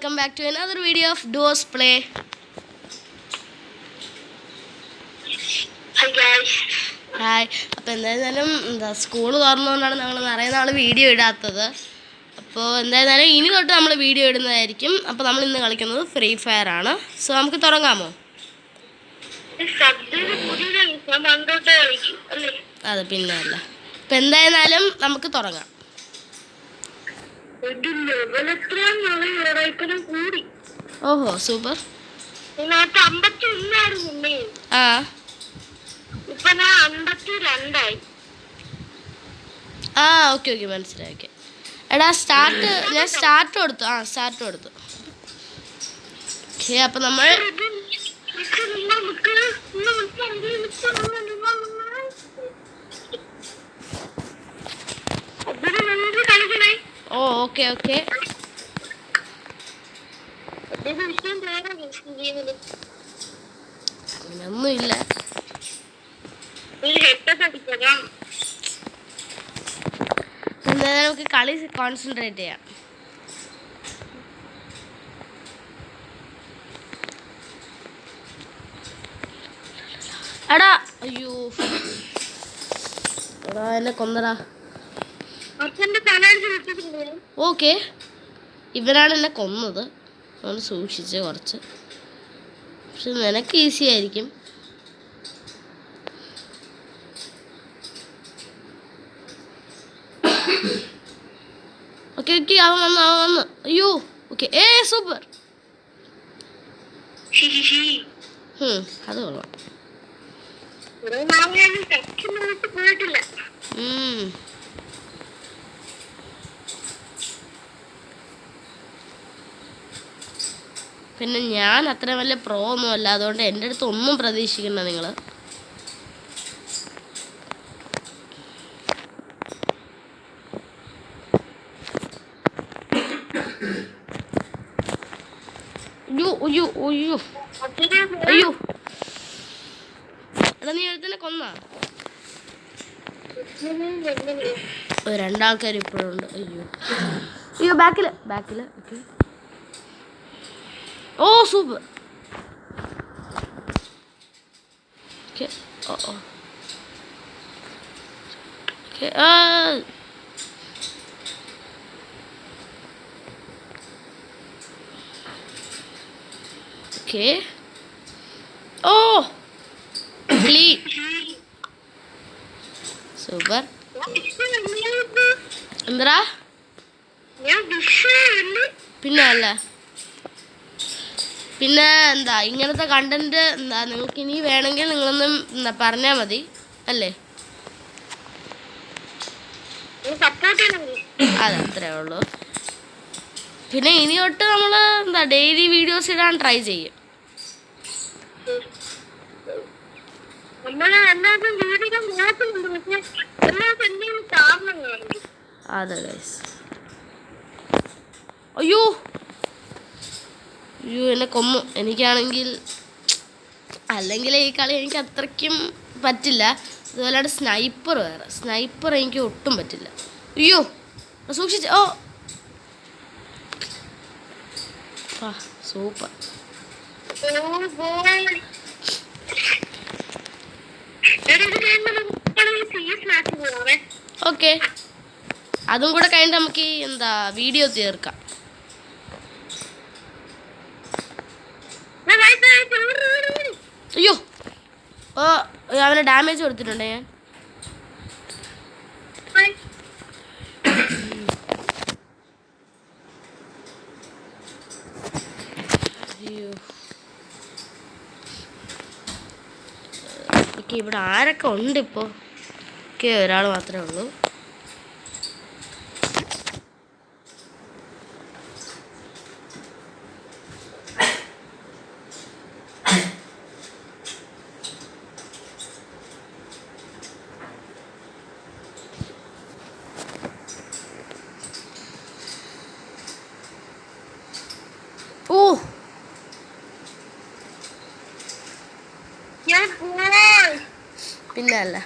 welcome back to another video of Duos Play. Hi guys. Hi. അപ്പോൾ എന്തായാലും school തുറന്നുകൊണ്ടാണ് നമ്മൾ നിറയെ നാൾ വീഡിയോ ഇടാത്തത്. അപ്പോൾ എന്തായാലും ഇനി തൊട്ട് നമ്മൾ വീഡിയോ ഇടുന്നതായിരിക്കും. അപ്പോൾ നമ്മൾ ഇന്ന് കളിക്കുന്നത് ഫ്രീ ഫയർ ആണ്. സോ നമുക്ക് തുടങ്ങാമോ? അതെ പിന്നെ അല്ല. അപ്പോൾ എന്തായാലും നമുക്ക് തുടങ്ങാം. ഓഹോ സൂപ്പർ. ആ ആ ഓക്കെ ഓക്കെ മനസ്സിലായി. ഓക്കെ എടാ സ്റ്റാർട്ട്, ഞാൻ സ്റ്റാർട്ട് കൊടുത്തു. സ്റ്റാർട്ട് കൊടുത്തു. ഓക്കെ അപ്പം നമ്മൾ ഓ ഓക്കെ ഓക്കെ അങ്ങനൊന്നുമില്ല. എന്തായാലും നമുക്ക് കളി കോൺസെൻട്രേറ്റ് ചെയ്യാം. എടാ അയ്യോ എടാ എന്നെ കൊന്നടാ. ഓക്കെ ഇവനാണ് എന്നെ കൊന്നത്. അവന് സൂക്ഷിച്ച് കുറച്ച്, പക്ഷെ നിനക്ക് ഈസി ആയിരിക്കും. ഓക്കെ ഓക്കെ അവൻ വന്നു. അയ്യോ ഓക്കെ സൂപ്പർ. അത് കൊള്ളാം. പിന്നെ ഞാൻ അത്ര വലിയ പ്രോ ഒന്നും അല്ല, അതുകൊണ്ട് എൻ്റെ അടുത്ത് ഒന്നും പ്രതീക്ഷിക്കണ്ട നിങ്ങൾ. അയ്യോ അയ്യോ അയ്യോ അയ്യോ എടാ നീ എഴുത്തന്നെ കൊന്നാ? രണ്ടാൾക്കാർ ഇപ്പോഴും ഉണ്ട്. അയ്യോ അയ്യോ ബാക്കില് ഓക്കെ. ഓ സൂപ്പർ. ഓക്കെ ഓ ഓക്കെ ഓക്കെ ഓ ക്ലീൻ സൂപ്പർ. എന്താ പിന്നെ അല്ല പിന്നെ എന്താ ഇങ്ങനത്തെ കണ്ടന്റ് എന്താ നിങ്ങൾക്ക് ഇനി വേണമെങ്കിൽ നിങ്ങളൊന്നും എന്താ പറഞ്ഞാൽ മതി അല്ലേ? അതെ അത്രേ ഉള്ളൂ. പിന്നെ ഇനി തൊട്ട് നമ്മൾ എന്താ ഡെയിലി വീഡിയോസ് ഇടാൻ ട്രൈ ചെയ്യും. അതെ ഗൈസ്. അയ്യോ അയ്യോ എന്നെ കൊന്നു. എനിക്കാണെങ്കിൽ അല്ലെങ്കിൽ ഈ കളി എനിക്ക് അത്രയ്ക്കും പറ്റില്ല. അതുപോലെയാണ് സ്നൈപ്പർ സ്നൈപ്പർ എനിക്ക് ഒട്ടും പറ്റില്ല. അയ്യോ സൂക്ഷിച്ച്. ഓ സൂപ്പർ. ഓക്കെ അതും കൂടെ കഴിഞ്ഞിട്ട് നമുക്ക് ഈ എന്താ വീഡിയോ തീർക്കാം. അയ്യോ ഓ അവന് ഡാമേജ് കൊടുത്തിട്ടുണ്ട് ഞാൻ. അയ്യോ ഓക്കെ ഇവിടെ ആരൊക്കെ ഉണ്ട് ഇപ്പോൾ? ഓക്കെ ഒരാൾ മാത്രമേ ഉള്ളൂ. ഓ പിന്നെ അല്ല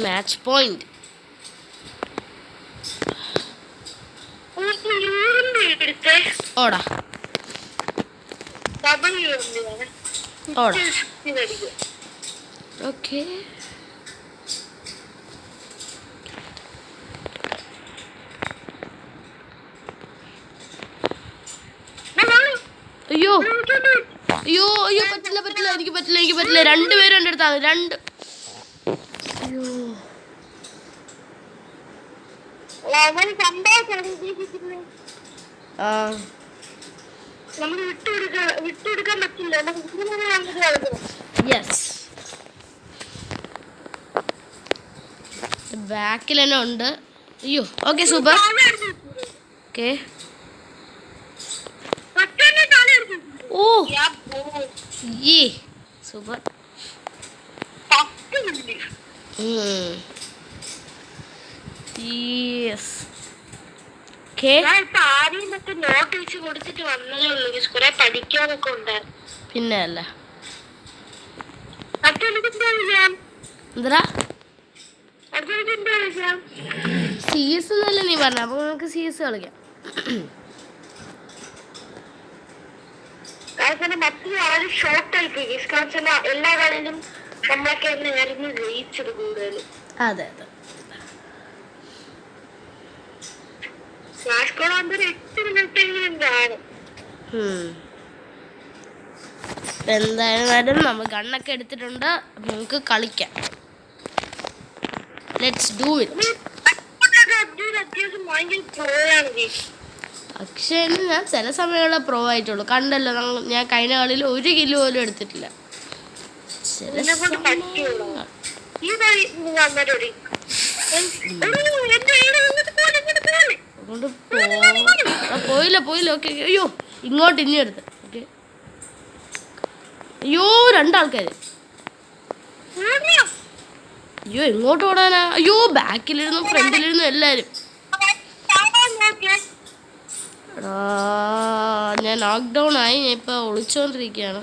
match point. ഓടാ ഓടാ. ഓക്കെ അയ്യോ അയ്യോ അയ്യോ പറ്റില്ല പറ്റില്ല എനിക്ക് പറ്റില്ല എനിക്ക് പറ്റില്ല. രണ്ടുപേരും എൻ്റെ അടുത്താണ്. അയ്യോ ആ യെസ് ബാക്കിൽ തന്നെ ഉണ്ട്. അയ്യോ ഓക്കെ സൂപ്പർ. ഓക്കെ ഓ ഈ സൂപ്പർ. യെസ് ഓക്കെ പിന്നെ അല്ല എന്താ CS എന്നല്ലേ നീ പറഞ്ഞ. അപ്പൊ നമുക്ക് CS കളിക്കാം. എല്ലാ കളിയിലും നമ്മളൊക്കെ ആയിരുന്നു ജയിച്ചത് കൂടുതൽ. അതെ അതെ എന്തായാലും നമ്മൾ ഗണ്ണൊക്കെ എടുത്തിട്ടുണ്ട്. നമുക്ക് കളിക്കാം. Let's do it. അക്ഷയന് ഞാൻ ചില സമയങ്ങളിൽ പ്രോ ആയിട്ടുള്ളൂ. കണ്ടല്ലോ ഞാൻ കഴിഞ്ഞ കളിയിൽ 1 കിലോ പോലും എടുത്തിട്ടില്ല. അതുകൊണ്ട് പോയില്ല പോയില്ല. ഓക്കെ അയ്യോ ഇങ്ങോട്ട് ഇനി എടുത്ത്. ഓക്കെ അയ്യോ 2 ആൾക്കാർ. അയ്യോ എങ്ങോട്ട് ഓടാനാ. അയ്യോ ബാക്കിലിരുന്നു ഫ്രണ്ടിലിരുന്നു എല്ലാവരും. ഞാൻ ലോക്ക്ഡൗൺ ആയി. ഞാൻ ഇപ്പോൾ ഒളിച്ചോണ്ടിരിക്കുകയാണ്.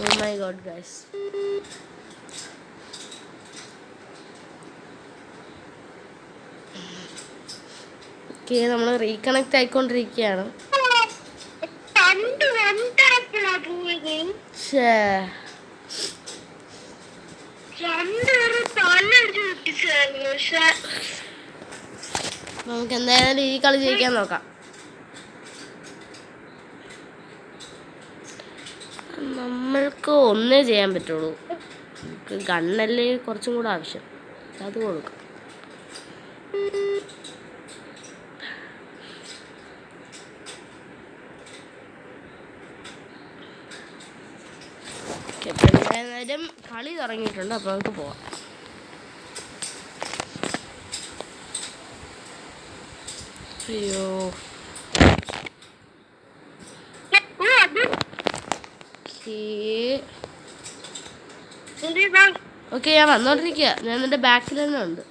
Oh my god guys. Okay നമ്മൾ റീകണക്ട് ആയിക്കൊണ്ടിരിക്കുകയാണ്. നമുക്ക് എന്തായാലും ഈ കളി ജയിക്കാൻ നോക്കാം. നമ്മൾക്ക് ഒന്നേ ചെയ്യാൻ പറ്റുള്ളൂ. നമുക്ക് ഗണ്ണല്ലേ കുറച്ചും കൂടെ ആവശ്യം. അത് കൊടുക്കാം. എന്തായാലും കളി തുടങ്ങിയിട്ടുണ്ട്. അപ്പോൾ നമുക്ക് പോവാം. അയ്യോ ഓക്കെ ഞാൻ വന്നോണ്ടിരിക്കുക. ഞാൻ നിന്റെ ബാക്കിൽ തന്നെ ഉണ്ട്.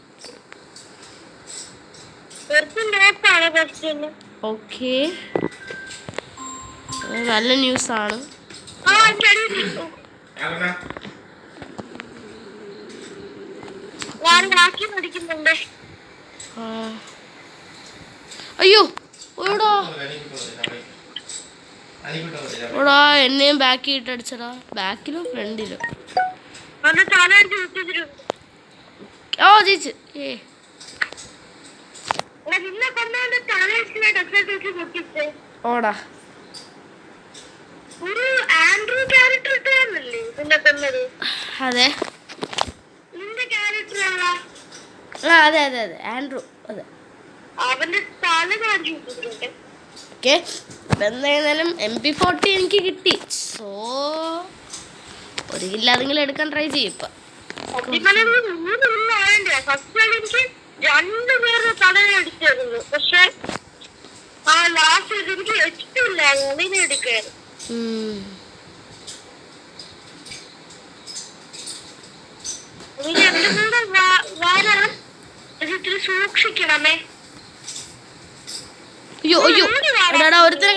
ഓക്കെ നല്ല ന്യൂസാണ്. അയ്യോ ഓടാ ഓടാ എന്നെയും ബാക്കിൽ ഇട്ടടിച്ചടാ. ബാക്കിലും ഫ്രണ്ടിലും. ഓ ജയിച്ച്. ഓടാ അതെ അതെ അതെ അതെ ആൻഡ്രൂ അതെ. ഓക്കെ എന്തായാലും MP40 എനിക്ക് കിട്ടി. സോ 1 കിലോ അതെങ്കിലും എടുക്കാൻ ട്രൈ ചെയ്യും. ഇപ്പം പക്ഷെ എനിക്ക് ഇഷ്ടമില്ല എടുക്കാൻ. സൂക്ഷിക്കണമേ. അയ്യോ അയ്യോ എടാ ഒരുത്തനെ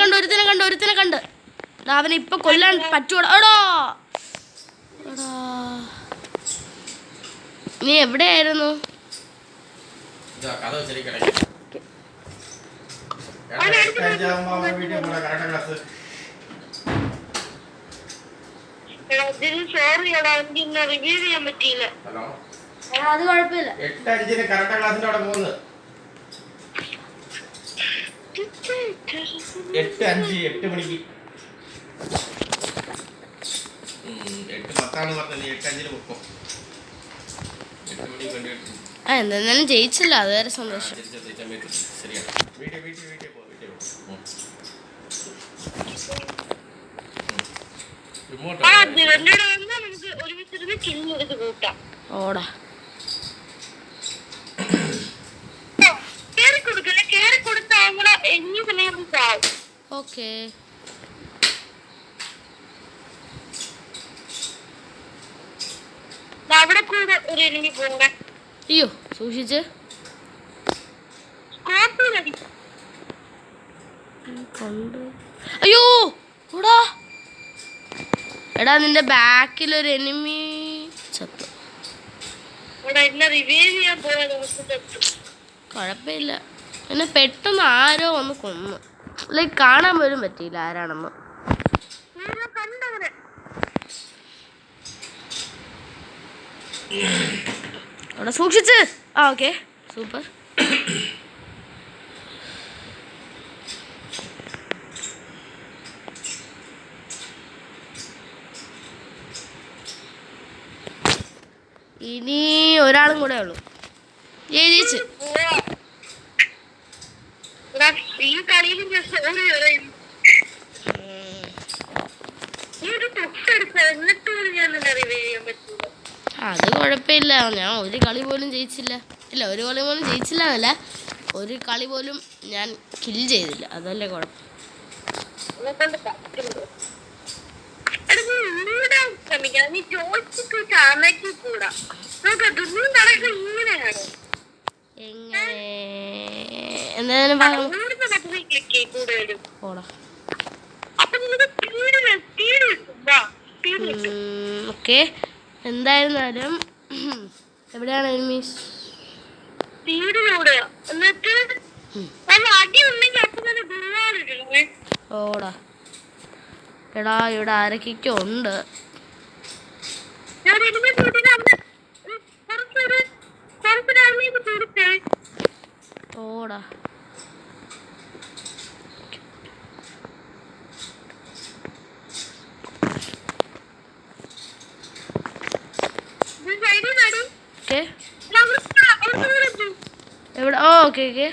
കണ്ട്. അവനെ ഇപ്പൊ കൊല്ലാൻ പറ്റൂടാ. എടാ നീ എവിടെയായിരുന്നു? കഥ വെച്ചിട്ട് കിടക്കും. Video correct class. സോറി എടാ, എനിക്ക് ഇന്ന് റിവ്യൂ ചെയ്യാൻ പറ്റിയില്ല. ഹലോ, അത് കുഴപ്പമില്ല. 8:05 കറക്റ്റ് ക്ലാസിന്റെ അവിടെ പോകുന്നത്. 8:05 8 മണിക്ക്. 8:10 പറഞ്ഞ 8:05 പൊക്കോ. 8 മണിക്ക് വേണ്ടി എന്തായാലും ജയിച്ചില്ല, അത് വരെ സന്തോഷം. ശരിയാണ്. വീട്ടിൽ പോ. എന്നോട് വന്നാൽ നമുക്ക് ഒരുമിച്ചിരുന്ന് ചില്ലെടുത്ത് കൂട്ടാം. ഓടാ കേറി കൊടുക്കല്ലേ, കേറി കൊടുത്ത നമ്മളെ എങ്ങനെ സമയം ചാവും. ഓക്കെ. അവിടെ കൂടെ ഒരു എനിമി പോകണേ. അയ്യോ സൂക്ഷിച്ച്. സ്കോപ്പിലടി അയ്യോ ഓടാ. എടാ നിന്റെ ബാക്കിലൊരു എനിമി ചത്തു. ഇവിടെ എന്നെ റിവ്യൂ ചെയ്യാൻ പോയ ദിവസത്തെത്തു. കുഴപ്പമില്ല. എന്നെ പെട്ടെന്ന് ആരോ ഒന്ന് കൊന്നു. ലൈക്ക് കാണാൻ പോലും പറ്റിയില്ല ആരാണെന്ന്. കണ്ടവരെ അവിടെ സൂക്ഷിച്ച്. ആ ഓക്കെ സൂപ്പർ. ഇനി ഒരാളും കൂടെ ഉള്ളൂ. ജയിച്ചു. ഈ കളിയിലും സോറി പറയും. ഈ ഒരു തൊട്ടെടുത്ത എന്നിട്ട് ഞാൻ നിന്നെ റിവ്യൂ ചെയ്യാൻ പറ്റില്ല. അത് കുഴപ്പമില്ല. ഞാൻ ഒരു കളി പോലും ജയിച്ചില്ല. ഇല്ല, ഒരു കളി പോലും ജയിച്ചില്ല എന്നല്ല, ഒരു കളി പോലും ഞാൻ കിൽ ചെയ്തില്ല. അതല്ലേ കുഴപ്പം. എങ്ങനെ എന്തായാലും പോടാ. ഓക്കെ എന്തായിരുന്നാലും എവിടെയാണ് എനിമീസ്? ഓടാ. എടാ ഇവിടെ ആരൊക്കെയൊക്കെ ഉണ്ട്. ഓടാ. ഓക്കെ എവിടെ? ഓ ഓക്കെ ഓക്കെ.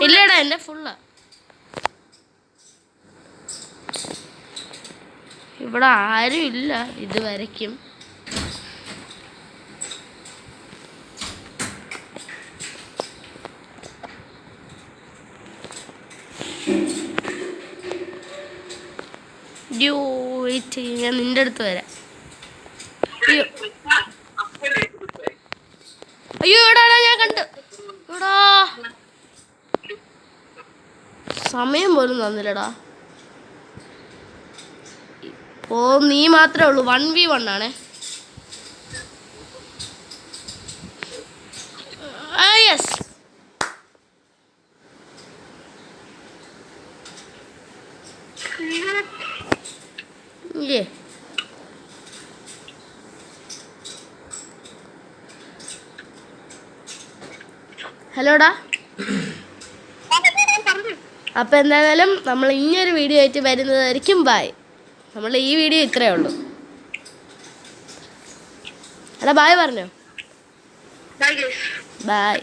ഇല്ലടാ എൻ്റെ ഫുള്ളാ. ഇവിടെ ആരും ഇല്ല ഇതുവരയ്ക്കും. വെയിറ്റ്, ഞാൻ നിന്റെ അടുത്ത് വരാം. അയ്യോ അയ്യോ എടാടാ ഞാൻ കണ്ടു. എടാ സമയം പോലും തന്നില്ലടാ. ഓ നീ മാത്രമേ ഉള്ളൂ. 1v1 ആണേ. യെസ്. ഇല്ലേ ഹലോടാ. അപ്പം എന്തായാലും നമ്മൾ ഇനിയൊരു വീഡിയോ ആയിട്ട് വരുന്നതായിരിക്കും. ബൈ. നമ്മൾ ഈ വീഡിയോ ഇത്രയേ ഉള്ളൂ. എടാ ബായ് പറഞ്ഞോ. ബൈ. ബായ്.